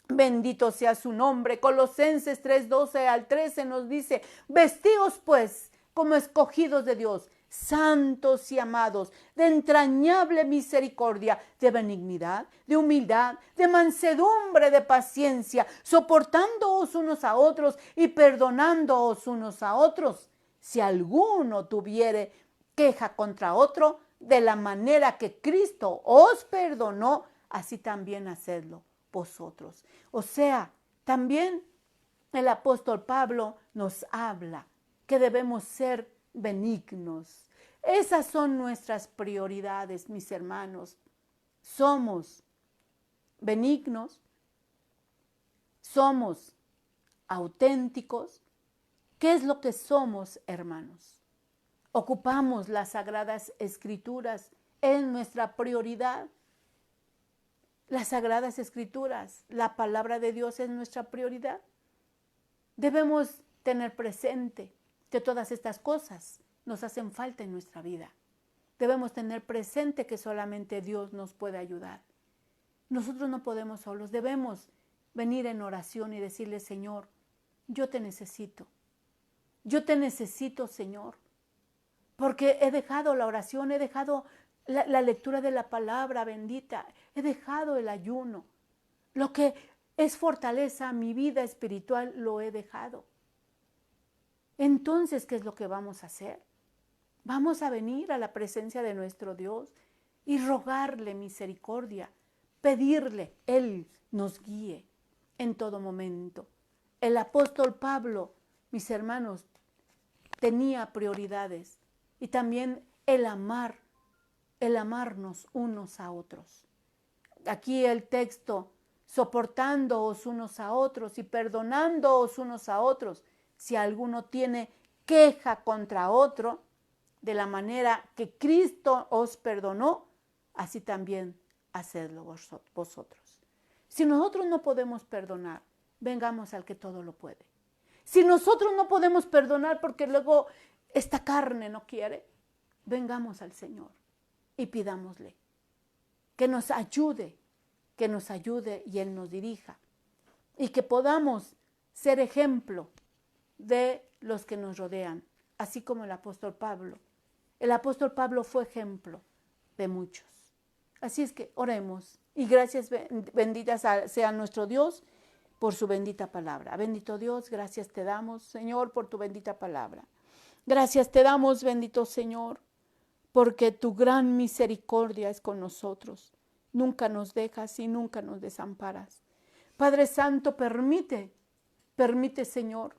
Bendito sea su nombre. Colosenses 3:12 al 13 nos dice, vestíos pues como escogidos de Dios, santos y amados, de entrañable misericordia, de benignidad, de humildad, de mansedumbre, de paciencia, soportándoos unos a otros y perdonándoos unos a otros. Si alguno tuviere queja contra otro, de la manera que Cristo os perdonó, así también hacedlo vosotros. O sea, también el apóstol Pablo nos habla que debemos ser benignos. Esas son nuestras prioridades, mis hermanos. Somos benignos, somos auténticos. ¿Qué es lo que somos, hermanos? Ocupamos las sagradas escrituras en nuestra prioridad. Las sagradas escrituras, la palabra de Dios es nuestra prioridad. Debemos tener presente que todas estas cosas nos hacen falta en nuestra vida. Debemos tener presente que solamente Dios nos puede ayudar. Nosotros no podemos solos, debemos venir en oración y decirle, Señor, yo te necesito. Yo te necesito, Señor, porque he dejado la oración, he dejado la lectura de la palabra bendita, he dejado el ayuno. Lo que es fortaleza a mi vida espiritual lo he dejado. Entonces, ¿qué es lo que vamos a hacer? Vamos a venir a la presencia de nuestro Dios y rogarle misericordia, pedirle, Él nos guíe en todo momento. El apóstol Pablo, mis hermanos, tenía prioridades y también el amarnos unos a otros. Aquí el texto, soportándoos unos a otros y perdonándoos unos a otros. Si alguno tiene queja contra otro, de la manera que Cristo os perdonó, así también hacedlo vosotros. Si nosotros no podemos perdonar, vengamos al que todo lo puede. Si nosotros no podemos perdonar porque luego esta carne no quiere, vengamos al Señor y pidámosle que nos ayude y Él nos dirija. Y que podamos ser ejemplo de los que nos rodean, así como el apóstol Pablo. El apóstol Pablo fue ejemplo de muchos. Así es que oremos y gracias benditas sea nuestro Dios por su bendita palabra. Bendito Dios, gracias te damos, Señor, por tu bendita palabra. Gracias te damos, bendito Señor, porque tu gran misericordia es con nosotros. Nunca nos dejas y nunca nos desamparas. Padre Santo, permite, Señor,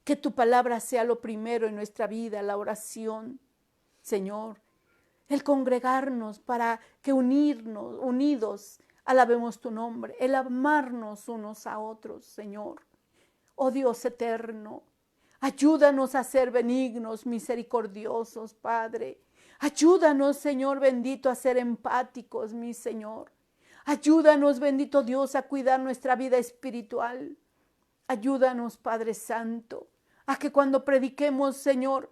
que tu palabra sea lo primero en nuestra vida, la oración, Señor, el congregarnos para que unidos, alabemos tu nombre, el amarnos unos a otros, Señor. Oh Dios eterno, ayúdanos a ser benignos, misericordiosos, Padre. Ayúdanos, Señor bendito, a ser empáticos, mi Señor. Ayúdanos, bendito Dios, a cuidar nuestra vida espiritual. Ayúdanos, Padre Santo, a que cuando prediquemos, Señor,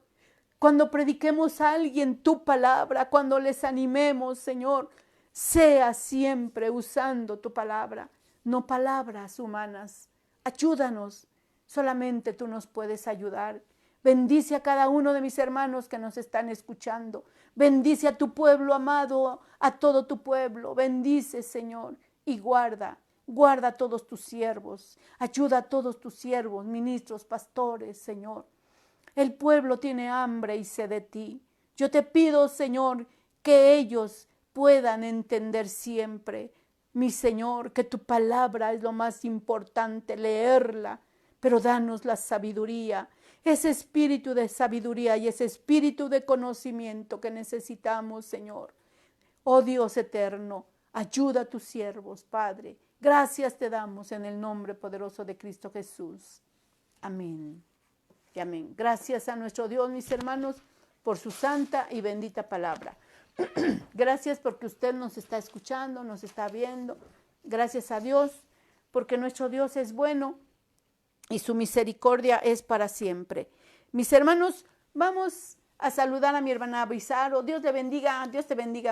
cuando prediquemos a alguien tu palabra, cuando les animemos, Señor, sea siempre usando tu palabra, no palabras humanas. Ayúdanos, solamente tú nos puedes ayudar. Bendice a cada uno de mis hermanos que nos están escuchando. Bendice a tu pueblo amado, a todo tu pueblo. Bendice, Señor, y guarda a todos tus siervos. Ayuda a todos tus siervos, ministros, pastores, Señor. El pueblo tiene hambre y sed de ti. Yo te pido, Señor, que ellos puedan entender siempre, mi Señor, que tu palabra es lo más importante, leerla, pero danos la sabiduría, ese espíritu de sabiduría y ese espíritu de conocimiento que necesitamos, Señor. Oh Dios eterno, ayuda a tus siervos, Padre. Gracias te damos en el nombre poderoso de Cristo Jesús. Amén. Y amén. Gracias a nuestro Dios, mis hermanos, por su santa y bendita palabra. Gracias porque usted nos está escuchando, nos está viendo. Gracias a Dios porque nuestro Dios es bueno y su misericordia es para siempre. Mis hermanos, vamos a saludar a mi hermana Bizarro. Dios te bendiga,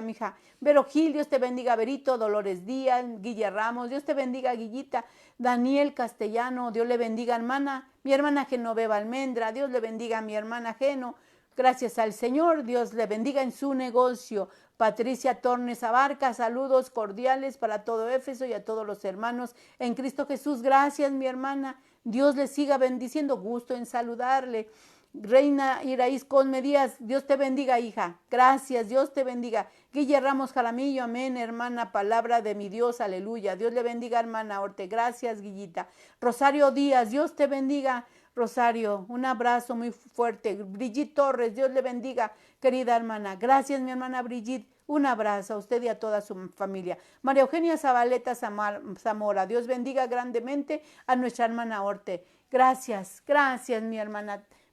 mi hija. Vero Gil, Dios te bendiga, Verito, Dolores Díaz, Guille Ramos, Dios te bendiga, Guillita, Daniel Castellano, Dios le bendiga, hermana, mi hermana Genoveva Almendra, Dios le bendiga a mi hermana Geno, gracias al Señor, Dios le bendiga en su negocio. Patricia Tornes Abarca, saludos cordiales para todo Éfeso y a todos los hermanos en Cristo Jesús. Gracias, mi hermana. Dios le siga bendiciendo. Gusto en saludarle. Reina Iraíz Cosme Díaz, Dios te bendiga, hija. Gracias, Dios te bendiga. Guille Ramos Jaramillo, amén, hermana, palabra de mi Dios, aleluya. Dios le bendiga, hermana Orte. Gracias, Guillita. Rosario Díaz, Dios te bendiga. Rosario, un abrazo muy fuerte. Brigitte Torres, Dios le bendiga, querida hermana. Gracias, mi hermana Brigitte. Un abrazo a usted y a toda su familia. María Eugenia Zabaleta Zamora, Dios bendiga grandemente a nuestra hermana Orte. Gracias,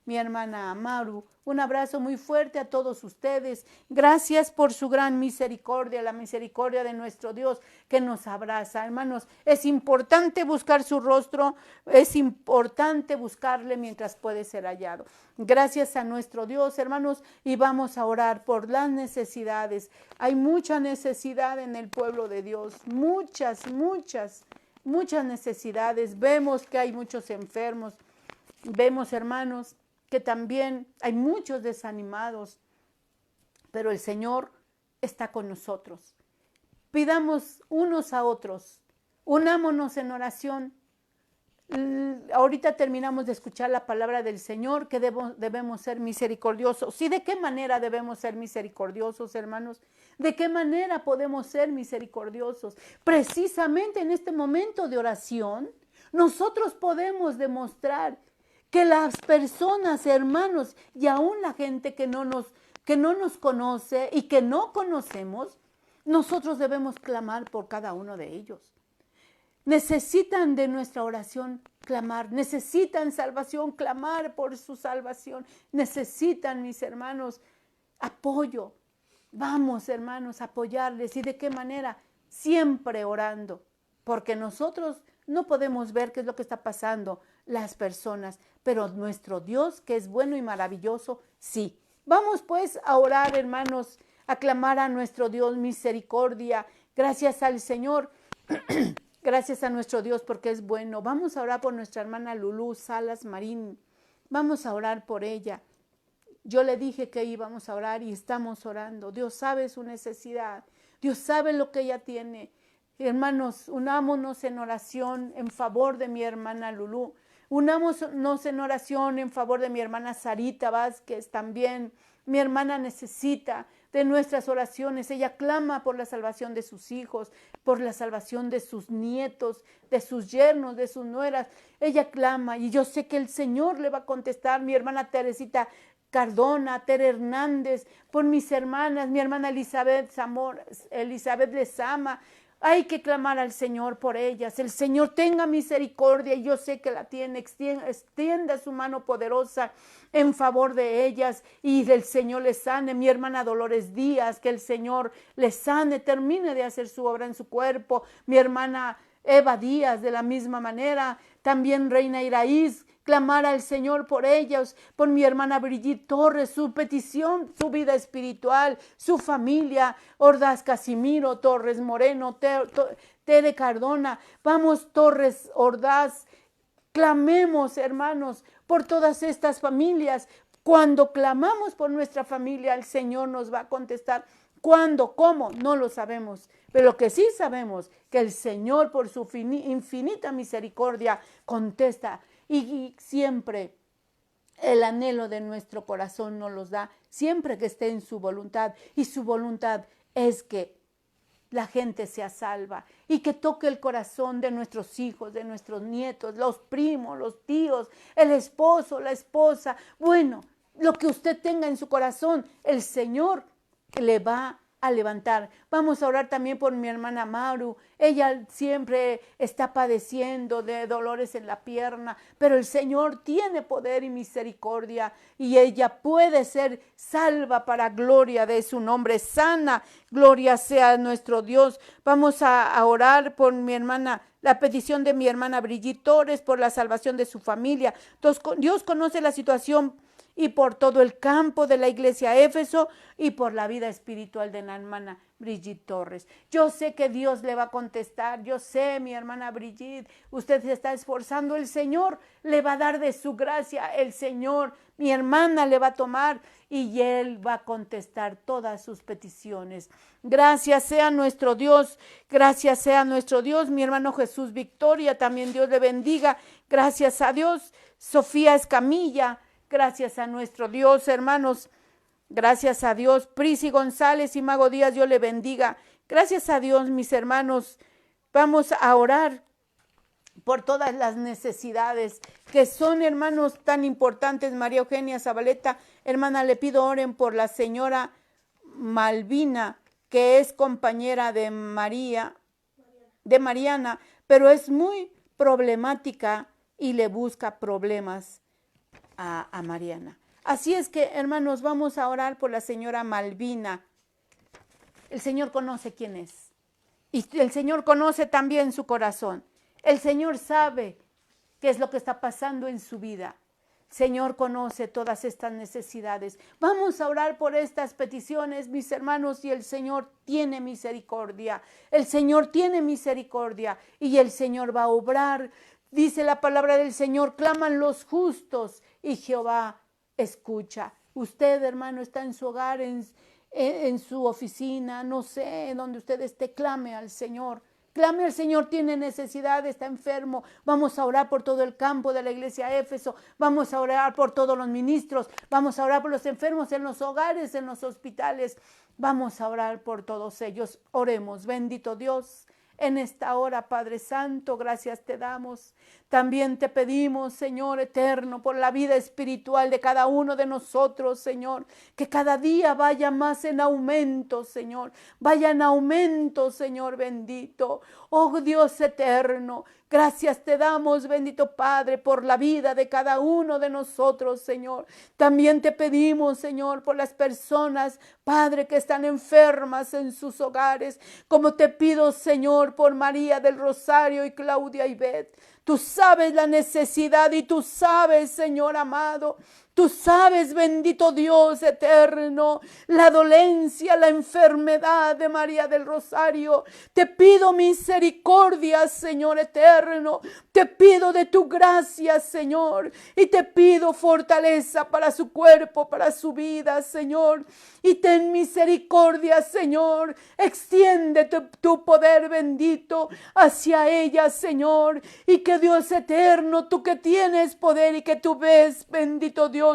mi hermana Amaru. Un abrazo muy fuerte a todos ustedes. Gracias por su gran misericordia, la misericordia de nuestro Dios que nos abraza. Hermanos, es importante buscar su rostro, es importante buscarle mientras puede ser hallado. Gracias a nuestro Dios, hermanos, y vamos a orar por las necesidades. Hay mucha necesidad en el pueblo de Dios, muchas necesidades. Vemos que hay muchos enfermos, vemos, hermanos, que también hay muchos desanimados, pero el Señor está con nosotros. Pidamos unos a otros, unámonos en oración. Ahorita terminamos de escuchar la palabra del Señor, que debemos ser misericordiosos. ¿Y de qué manera debemos ser misericordiosos, hermanos? ¿De qué manera podemos ser misericordiosos? Precisamente en este momento de oración, nosotros podemos demostrar que las personas, hermanos, y aún la gente que no nos conoce y que no conocemos, nosotros debemos clamar por cada uno de ellos. necesitan de nuestra oración clamar, necesitan salvación, clamar por su salvación, necesitan, mis hermanos, apoyo. Vamos, hermanos, a apoyarles. ¿Y de qué manera? Siempre orando, porque nosotros no podemos ver qué es lo que está pasando las personas, pero nuestro Dios, que es bueno y maravilloso, sí. Vamos pues a orar, hermanos, a clamar a nuestro Dios misericordia. Gracias al Señor, gracias a nuestro Dios porque es bueno. Vamos a orar por nuestra hermana Lulú Salas Marín. Vamos a orar por ella. Yo le dije que íbamos a orar y estamos orando. Dios sabe su necesidad. Dios sabe lo que ella tiene. Hermanos, unámonos en oración en favor de mi hermana Lulú. Unámonos en oración en favor de mi hermana Sarita Vázquez también. Mi hermana necesita de nuestras oraciones. Ella clama por la salvación de sus hijos, por la salvación de sus nietos, de sus yernos, de sus nueras. Ella clama y yo sé que el Señor le va a contestar. Mi hermana Teresita Cardona, Tere Hernández, por mis hermanas, mi hermana Elizabeth Lezama. Hay que clamar al Señor por ellas. El Señor tenga misericordia y yo sé que la tiene. Extienda su mano poderosa en favor de ellas y el Señor les sane. Mi hermana Dolores Díaz, que el Señor les sane, termine de hacer su obra en su cuerpo. Mi hermana Eva Díaz, de la misma manera. También Reina Iraíz, clamar al Señor por ellos, por mi hermana Brigitte Torres, su petición, su vida espiritual, su familia, Ordaz Casimiro, Torres Moreno, Tere Cardona. Vamos, Torres, Ordaz, clamemos, hermanos, por todas estas familias. Cuando clamamos por nuestra familia, el Señor nos va a contestar. ¿Cuándo? ¿Cómo? No lo sabemos. Pero lo que sí sabemos, que el Señor por su infinita misericordia contesta. Y siempre el anhelo de nuestro corazón nos los da, siempre que esté en su voluntad. Y su voluntad es que la gente sea salva y que toque el corazón de nuestros hijos, de nuestros nietos, los primos, los tíos, el esposo, la esposa. Bueno, lo que usted tenga en su corazón, el Señor le va a levantar. Vamos a orar también por mi hermana Maru. Ella siempre está padeciendo de dolores en la pierna, pero el Señor tiene poder y misericordia y ella puede ser salva para gloria de su nombre. Sana, gloria sea nuestro Dios. Vamos a orar por mi hermana, la petición de mi hermana Brigitte Torres por la salvación de su familia. Dios conoce la situación y por todo el campo de la iglesia Éfeso y por la vida espiritual de la hermana Brigitte Torres. Yo sé que Dios le va a contestar. Yo sé, mi hermana Brigitte, usted se está esforzando. El Señor le va a dar de su gracia. El Señor, mi hermana, le va a tomar y Él va a contestar todas sus peticiones. Gracias sea nuestro Dios. Gracias sea nuestro Dios. Mi hermano Jesús Victoria, también Dios le bendiga. Gracias a Dios. Sofía Escamilla. Gracias a nuestro Dios, hermanos. Gracias a Dios. Prisi González y Mago Díaz, Dios le bendiga. Gracias a Dios, mis hermanos. Vamos a orar por todas las necesidades que son, hermanos, tan importantes. María Eugenia Zabaleta, hermana, le pido oren por la señora Malvina, que es compañera de Mariana, pero es muy problemática y le busca problemas a Mariana. Así es que, hermanos, vamos a orar por la señora Malvina. El Señor conoce quién es. Y el Señor conoce también su corazón. El Señor sabe qué es lo que está pasando en su vida. El Señor conoce todas estas necesidades. Vamos a orar por estas peticiones, mis hermanos, y el Señor tiene misericordia. El Señor tiene misericordia y el Señor va a obrar. Dice la palabra del Señor, claman los justos y Jehová escucha. Usted, hermano, está en su hogar, en su oficina, no sé, donde usted esté, clame al Señor. Clame al Señor, tiene necesidad, está enfermo. Vamos a orar por todo el campo de la iglesia Éfeso. Vamos a orar por todos los ministros. Vamos a orar por los enfermos en los hogares, en los hospitales. Vamos a orar por todos ellos. Oremos, bendito Dios. En esta hora, Padre Santo, gracias te damos. También te pedimos, Señor eterno, por la vida espiritual de cada uno de nosotros, Señor, que cada día vaya más en aumento, Señor, vaya en aumento, Señor bendito. Oh Dios eterno, gracias te damos, bendito Padre, por la vida de cada uno de nosotros, Señor. También te pedimos, Señor, por las personas, Padre, que están enfermas en sus hogares, como te pido, Señor, por María del Rosario y Claudia Ibet. Tú sabes la necesidad y tú sabes, Señor amado, tú sabes, bendito Dios eterno, la dolencia, la enfermedad de María del Rosario. Te pido misericordia, Señor eterno. Te pido de tu gracia, Señor. Y te pido fortaleza para su cuerpo, para su vida, Señor. Y ten misericordia, Señor. Extiende tu poder bendito hacia ella, Señor. Y que Dios eterno, tú que tienes poder y que tú ves, bendito Dios,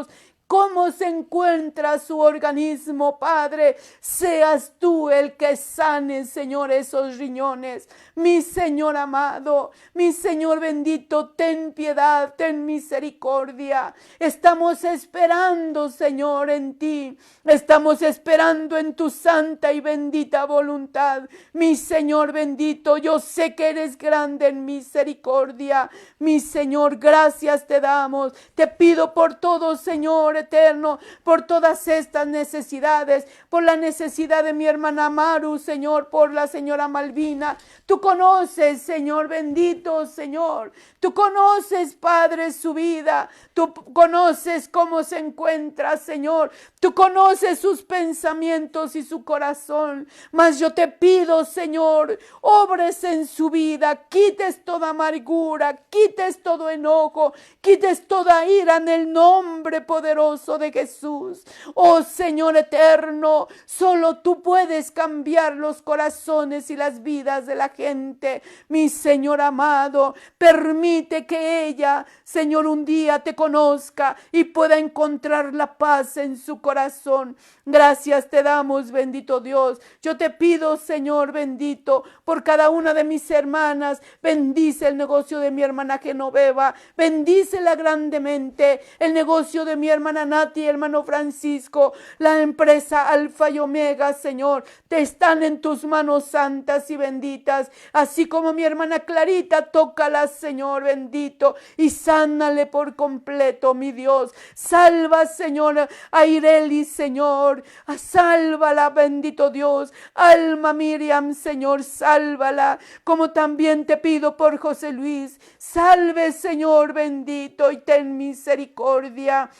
cómo se encuentra su organismo, Padre, seas tú el que sane, Señor, esos riñones. Mi Señor amado, mi Señor bendito, ten piedad, ten misericordia. Estamos esperando, Señor, en ti. Estamos esperando en tu santa y bendita voluntad. Mi Señor bendito, yo sé que eres grande en misericordia. Mi Señor, gracias te damos. Te pido por todo, Señor eterno, por todas estas necesidades, por la necesidad de mi hermana Maru, Señor, por la señora Malvina. Tú conoces, Señor bendito, Señor. Tú conoces, Padre, su vida. Tú conoces cómo se encuentra, Señor. Tú conoces sus pensamientos y su corazón. Mas yo te pido, Señor, obres en su vida. Quites toda amargura, quites todo enojo, quites toda ira en el nombre poderoso de Jesús. Oh Señor eterno, solo tú puedes cambiar los corazones y las vidas de la gente. Mi Señor amado, permite que ella, Señor, un día te conozca y pueda encontrar la paz en su corazón. Gracias te damos, bendito Dios. Yo te pido, Señor bendito, por cada una de mis hermanas. Bendice el negocio de mi hermana Genoveva. Bendícela grandemente. El negocio de mi hermana Nati, hermano Francisco. La empresa Alfa y Omega, Señor. Te están en tus manos santas y benditas. Así como mi hermana Clarita, tócala, Señor bendito. Y sánale por completo, mi Dios. Salva, Señor, a Ireli, Señor. Sálvala, bendito Dios. Alma Miriam, Señor, sálvala. Como también te pido por José Luis. Salve, Señor bendito, y ten misericordia.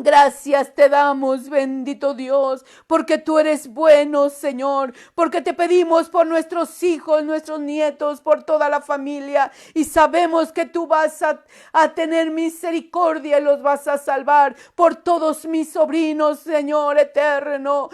Gracias te damos, bendito Dios, porque tú eres bueno, Señor, porque te pedimos por nuestros hijos, nuestros nietos, por toda la familia, y sabemos que tú vas a tener misericordia y los vas a salvar por todos mis sobrinos, Señor eterno.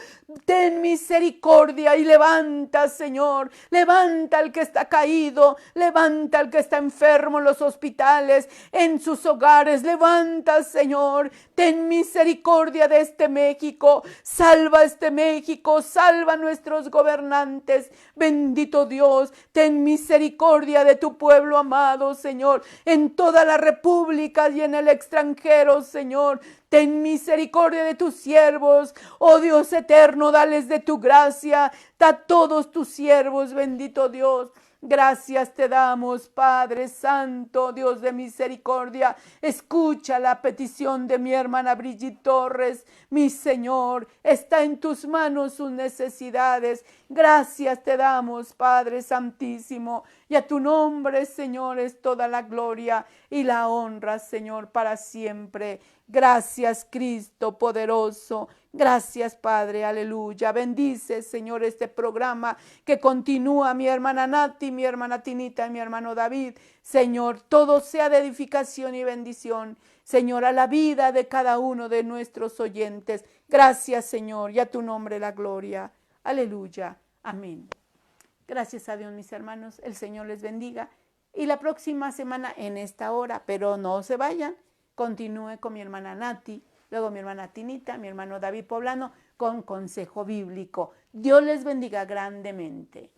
Ten misericordia y levanta, Señor, levanta al que está caído, levanta al que está enfermo en los hospitales, en sus hogares, levanta, Señor, ten misericordia de este México, salva este México, salva a nuestros gobernantes, bendito Dios, ten misericordia de tu pueblo amado, Señor, en toda la república y en el extranjero, Señor. Ten misericordia de tus siervos, oh Dios eterno, dales de tu gracia, a todos tus siervos, bendito Dios. Gracias te damos, Padre Santo, Dios de misericordia. Escucha la petición de mi hermana Brigitte Torres. Mi Señor, está en tus manos sus necesidades. Gracias te damos, Padre Santísimo. Y a tu nombre, Señor, es toda la gloria y la honra, Señor, para siempre. Gracias, Cristo poderoso. Gracias, Padre, aleluya. Bendice, Señor, este programa que continúa mi hermana Nati, mi hermana Tinita y mi hermano David. Señor, todo sea de edificación y bendición. Señor, a la vida de cada uno de nuestros oyentes. Gracias, Señor, y a tu nombre la gloria. Aleluya. Amén. Gracias a Dios, mis hermanos. El Señor les bendiga. Y la próxima semana en esta hora, pero no se vayan, continúe con mi hermana Nati, luego mi hermana Tinita, mi hermano David Poblano, con consejo bíblico. Dios les bendiga grandemente.